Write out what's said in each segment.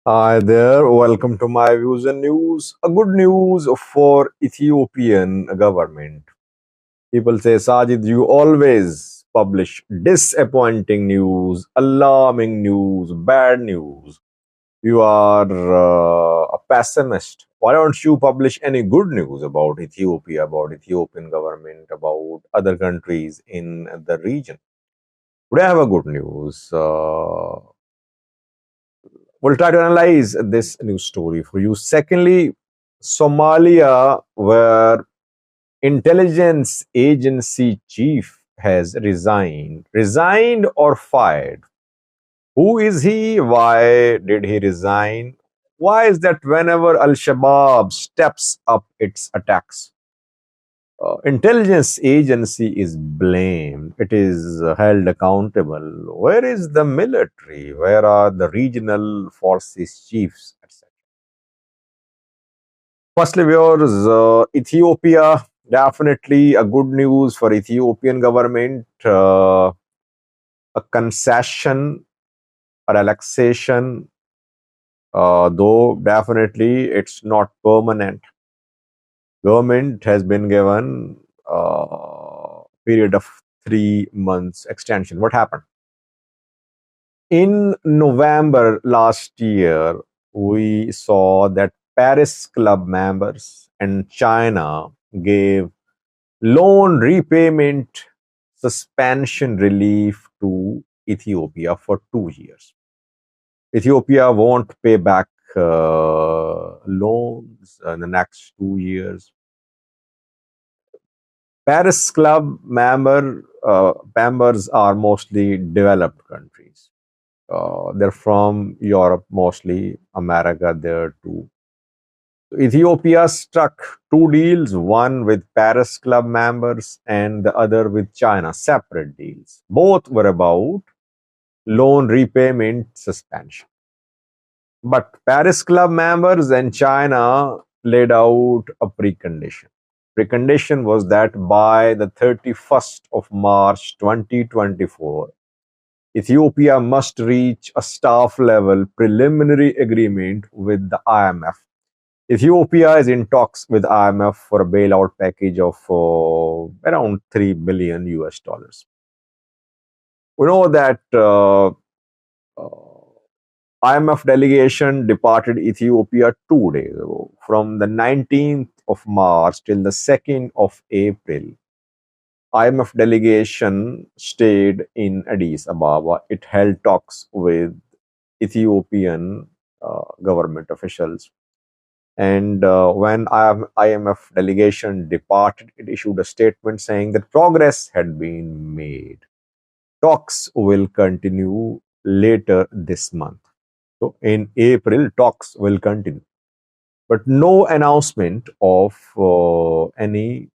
Hi there, welcome to my views and news. A good news for Ethiopian government. People say, Sajid, you always publish disappointing news, alarming news, bad news. You are a pessimist. Why don't you publish any good news about Ethiopia, about Ethiopian government, about other countries in the region? Today I have a good news. We'll try to analyze this news story for you. Secondly, Somalia, where intelligence agency chief has resigned or fired. Who is he? Why did he resign? Why is that whenever Al-Shabaab steps up its attacks, intelligence agency is blamed, it is held accountable? Where is the military? Where are the regional forces chiefs, etc.? Firstly, viewers, Ethiopia, definitely a good news for Ethiopian government. A concession, a relaxation, though definitely it's not permanent. Government has been given period of 3 months extension. What happened? In November last year, we saw that Paris Club members and China gave loan repayment suspension relief to Ethiopia for 2 years. Ethiopia won't pay back loans in the next 2 years. Paris Club members are mostly developed countries. They're from Europe, mostly America, there too. Ethiopia struck two deals, one with Paris Club members and the other with China, separate deals. Both were about loan repayment suspension. But Paris Club members and China laid out a precondition. Precondition was that by the 31st of March 2024, Ethiopia must reach a staff level preliminary agreement with the IMF. Ethiopia is in talks with IMF for a bailout package of around 3 billion US dollars. We know that IMF delegation departed Ethiopia 2 days ago. From the 19th of March till the 2nd of April, IMF delegation stayed in Addis Ababa. It held talks with Ethiopian government officials. And when IMF delegation departed, it issued a statement saying that progress had been made. Talks will continue later this month. So in April, talks will continue. But no announcement of any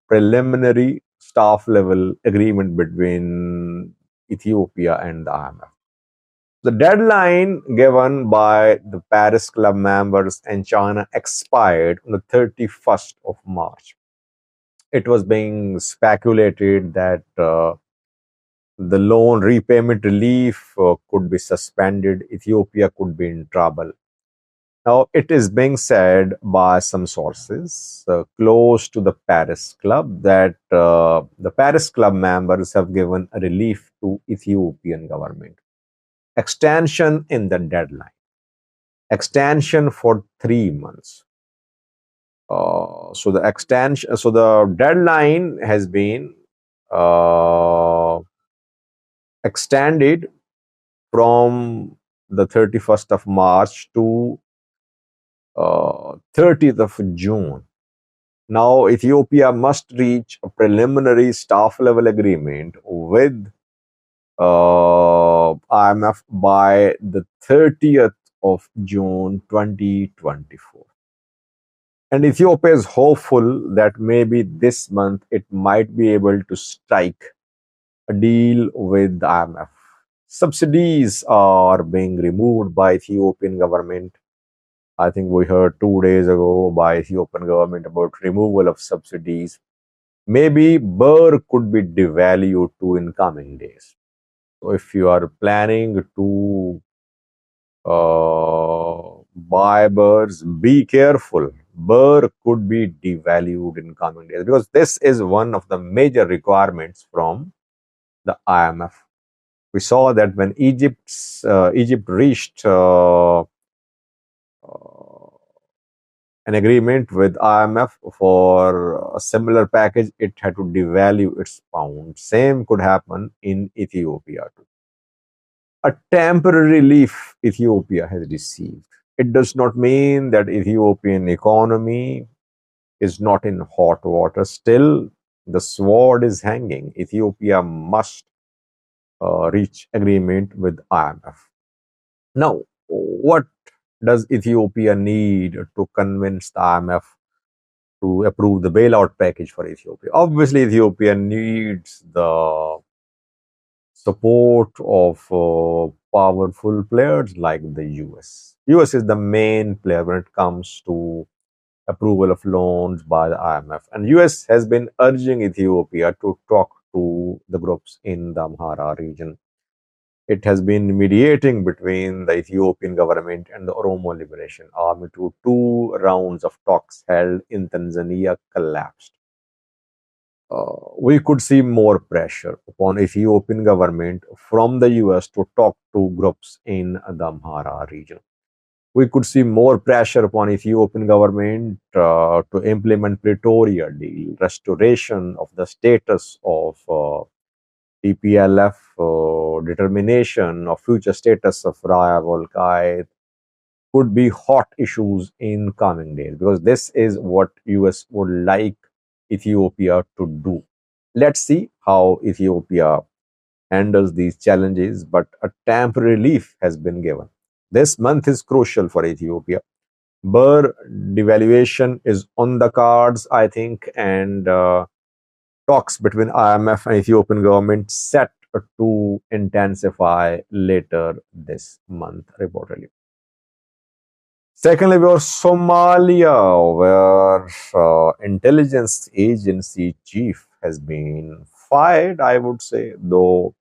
preliminary staff level agreement between Ethiopia and the IMF. The deadline given by the Paris Club members and China expired on the 31st of March. It was being speculated that the loan repayment relief could be suspended, Ethiopia could be in trouble. Now, it is being said by some sources close to the Paris Club that the Paris Club members have given a relief to Ethiopian government. Extension in the deadline. Extension for 3 months. So the deadline has been uh, extended from the 31st of March to 30th of June. Now, Ethiopia must reach a preliminary staff level agreement with IMF by the 30th of June 2024. And Ethiopia is hopeful that maybe this month it might be able to strike a deal with the IMF. Subsidies are being removed by Ethiopian government. I think we heard 2 days ago by Ethiopian government about removal of subsidies. Maybe birr could be devalued too in coming days. So if you are planning to buy birrs, be careful. Birr could be devalued in coming days because this is one of the major requirements from the IMF. We saw that when Egypt reached an agreement with IMF for a similar package, it had to devalue its pound. Same could happen in Ethiopia too. A temporary relief Ethiopia has received. It does not mean that Ethiopian economy is not in hot water. Still, the sword is hanging. Ethiopia must reach agreement with IMF. Now, what does Ethiopia need to convince the IMF to approve the bailout package for Ethiopia? Obviously, Ethiopia needs the support of powerful players like the US. US is the main player when it comes to approval of loans by the IMF. And US has been urging Ethiopia to talk to the groups in the Amhara region. It has been mediating between the Ethiopian government and the Oromo Liberation Army. Two rounds of talks held in Tanzania collapsed. We could see more pressure upon Ethiopian government from the US to talk to groups in the Amhara region. We could see more pressure upon Ethiopian government to implement Pretoria deal, restoration of the status of TPLF, determination of future status of Raya Volkai could be hot issues in coming days because this is what US would like Ethiopia to do. Let's see how Ethiopia handles these challenges, but a temporary relief has been given. This month is crucial for Ethiopia. Birr devaluation is on the cards, I think, and talks between IMF and Ethiopian government set to intensify later this month, reportedly. Secondly, we have Somalia, where intelligence agency chief has been fired, I would say, though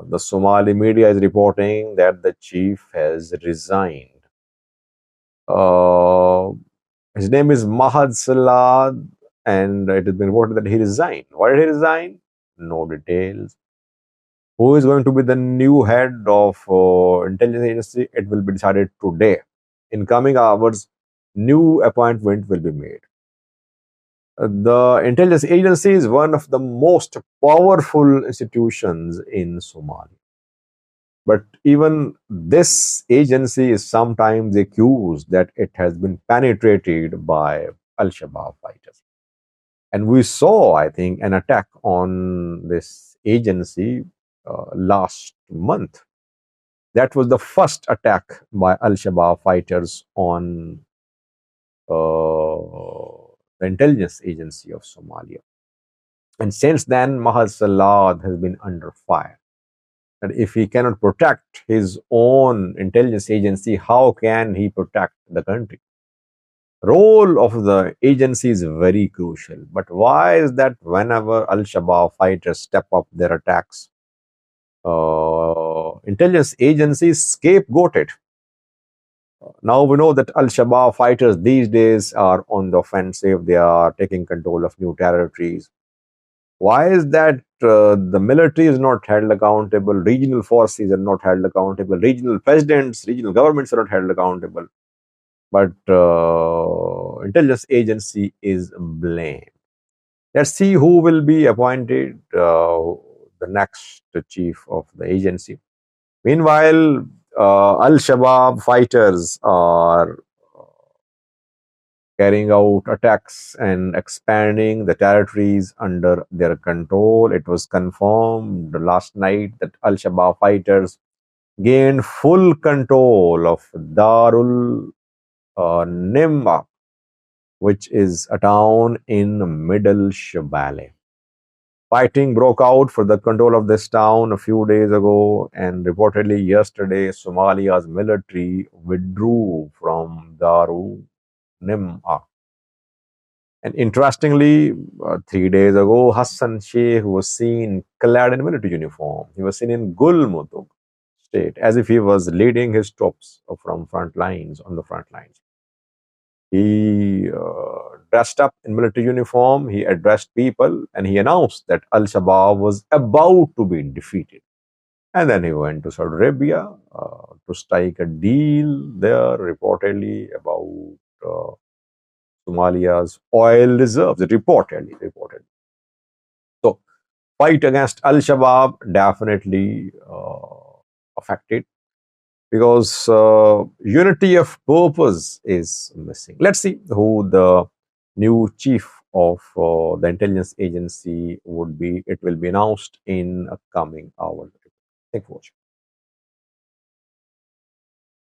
the Somali media is reporting that the chief has resigned. His name is Mahad Salad, and it has been reported that he resigned. Why did he resign? No details. Who is going to be the new head of intelligence agency? It will be decided today. In coming hours, new appointment will be made. The intelligence agency is one of the most powerful institutions in Somalia. But even this agency is sometimes accused that it has been penetrated by Al-Shabaab fighters. And we saw, I think, an attack on this agency last month. That was the first attack by Al-Shabaab fighters on the intelligence agency of Somalia. And since then, Mahal Salad has been under fire. And if he cannot protect his own intelligence agency, how can he protect the country? Role of the agency is very crucial. But why is that whenever Al-Shabaab fighters step up their attacks, intelligence agencies scapegoated? Now we know that Al-Shabaab fighters these days are on the offensive. They are taking control of new territories. Why is that the military is not held accountable? Regional forces are not held accountable. Regional presidents, regional governments are not held accountable. But intelligence agency is blamed. Let's see who will be appointed the next chief of the agency. Meanwhile, Al-Shabaab fighters are carrying out attacks and expanding the territories under their control. It was confirmed last night that Al-Shabaab fighters gained full control of Darul Nimba, which is a town in Middle Shabelle. Fighting broke out for the control of this town a few days ago, and reportedly yesterday, Somalia's military withdrew from Darul Nimba. And interestingly, 3 days ago, Hassan Sheikh was seen clad in military uniform. He was seen in Gulmudug, state, as if he was leading his troops from front lines on the front lines. He dressed up in military uniform, he addressed people, and he announced that Al-Shabaab was about to be defeated. And then he went to Saudi Arabia to strike a deal there, reportedly about Somalia's oil reserves. Reportedly. So, fight against Al-Shabaab definitely affected because unity of purpose is missing. Let's see who the new chief of the intelligence agency would be. It will be announced in a coming hour. Thank you for watching.